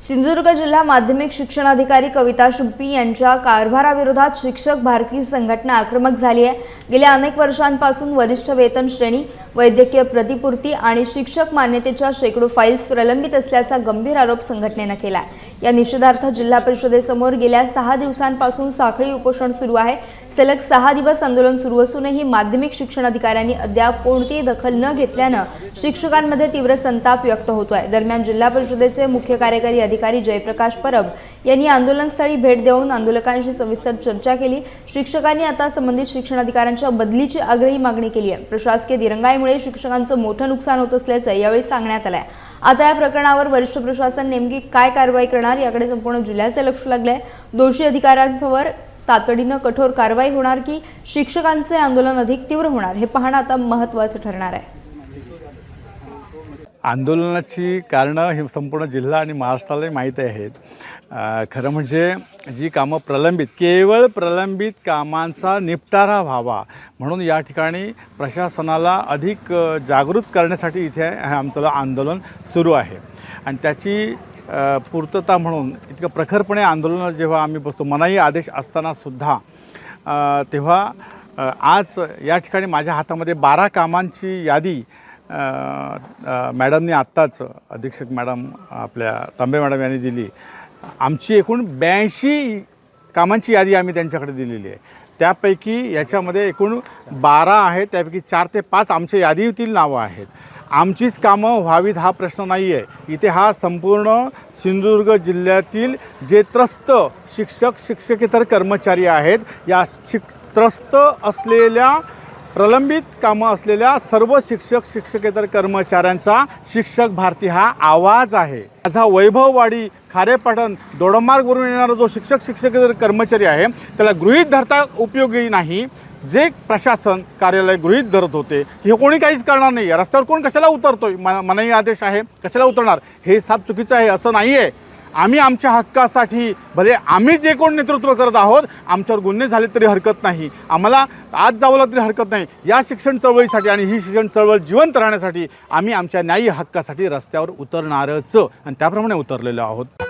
सिंधुदुर्ग जिल्हा माध्यमिक शिक्षणाधिकारी कविता शिंपी यांच्या कारभाराविरोधात शिक्षक भारती संघटना आक्रमक झाली आहे। गेल्या अनेक वर्षांपासून वरिष्ठ वेतन श्रेणी, वैद्यकीय प्रतिपूर्ती आणि शिक्षक मान्यतेच्या शेकडो फाईल्स प्रलंबित असल्याचा गंभीर आरोप संघटनेने केला आहे। या निषेधार्थ जिल्हा परिषदेसमोर गेल्या 6 दिवसांपासून साखळी उपोषण सुरू आहे। सलग 6 दिवस आंदोलन सुरू असूनही माध्यमिक शिक्षणाधिकाऱ्यांनी अद्याप कोणतीही दखल न घेतल्याने शिक्षकांमध्ये तीव्र संताप व्यक्त होतो आहे। दरम्यान जिल्हा परिषदेचे मुख्य कार्यकारी अधिकारी जयप्रकाश परब यांनी आंदोलनस्थळी भेट देऊन आंदोलकांशी सविस्तर चर्चा केली। शिक्षकांनी आता संबंधित शिक्षणाधिकाऱ्यांच्या बदलीची आग्रही मागणी केली आहे। प्रशासकीय दिरंगाईमुळे शिक्षकांचं मोठं नुकसान होत असल्याचं यावेळी सांगण्यात आलं आहे। आता या प्रकरणावर वरिष्ठ प्रशासन नेमकी काय कारवाई करणार याकडे संपूर्ण जिल्ह्याचे लक्ष लागले आहे। दोषी अधिकाऱ्यांवर तातडीने कठोर कारवाई होणार की शिक्षकांचे आंदोलन अधिक तीव्र होणार हे पाहणं आता महत्त्वाचं ठरणार आहे। आंदोलनाची कारणं ही संपूर्ण जिल्हा आणि महाराष्ट्राला माहीत आहेत। खरं म्हणजे जी कामं केवळ प्रलंबित कामांचा निपटारा व्हावा म्हणून या ठिकाणी प्रशासनाला अधिक जागृत करण्यासाठी इथे आमचं आंदोलन सुरू आहे आणि त्याची पूर्तता म्हणून इतकं प्रखरपणे आंदोलन जेव्हा आम्ही बसतो, मनाई आदेश असताना सुद्धा तेव्हा आज या ठिकाणी माझ्या हातामध्ये 12 कामांची यादी मॅडमनी आत्ताच अधीक्षक मॅडम आपल्या तांबे मॅडम यांनी दिली। आमची एकूण 82 कामांची यादी आम्ही त्यांच्याकडे दिलेली आहे। त्यापैकी याच्यामध्ये एकूण 12 आहेत, त्यापैकी 4 ते 5 आमच्या यादीतील नावं आहेत। आमचीच कामं व्हावीत हा प्रश्न नाही आहे। इथे हा संपूर्ण सिंधुदुर्ग जिल्ह्यातील जे त्रस्त शिक्षकेतर कर्मचारी आहेत, या त्रस्त असलेल्या प्रलंबित कामं असलेल्या सर्व शिक्षकेतर कर्मचाऱ्यांचा शिक्षक भारती हा आवाज आहे। माझा वैभववाडी, खारेपाटण, दोडमार्गवरून येणारा जो शिक्षकेतर कर्मचारी आहे त्याला गृहीत धरता उपयोगी नाही। जे प्रशासन कार्यालय गृहीत धरत होते हे कोणी काहीच करणार नाही। रस्त्यावर कोण कशाला उतरतोय, मनाई आदेश आहे कशाला उतरणार, हे साफ चुकीचं आहे। असं नाही आहे। आम्ही आमच्या हक्कासाठी भले आम्ही जे कोण नेतृत्व करत आहोत, आमच्यावर गुन्हे झाले तरी हरकत नाही, आम्हाला आज जावं लागलं तरी हरकत नाही। या शिक्षण चळवळीसाठी आणि ही शिक्षण चळवळ जिवंत राहण्यासाठी आम्ही आमच्या न्याय्य हक्कासाठी रस्त्यावर उतरणारच आणि त्याप्रमाणे उतरलेलो आहोत।